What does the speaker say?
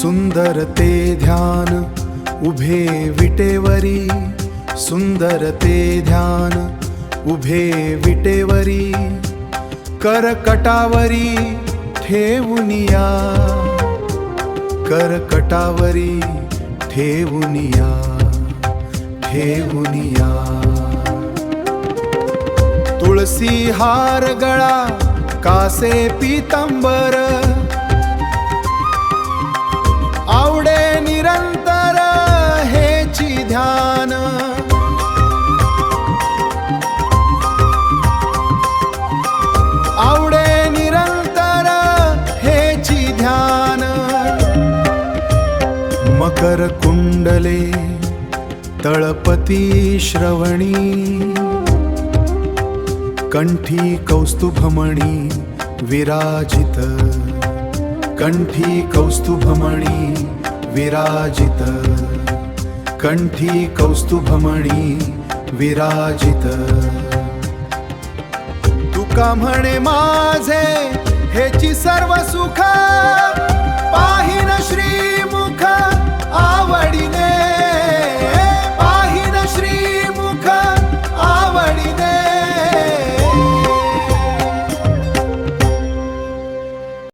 सुंदर ते ध्यान उभे विटेवरी, सुंदर ते ध्यान उभे विटेवरी, करकटावरी ठेवुनिया, करकटावरी ठेवुनिया, ठेवुनिया। तुळसी हार गळा कासे पीतांबर, आवडे निरंतर हेची ध्यान, आवडे निरंतर हेची ध्यान। मकर कुंडले तळपती श्रवणी, कंठी कौस्तुभमणी विराजित, कंठी कौस्तुभमणी विराजित, कंठी कौस्तुभमणी विराजित। तुका म्हणे माझे हेची सर्व सुख,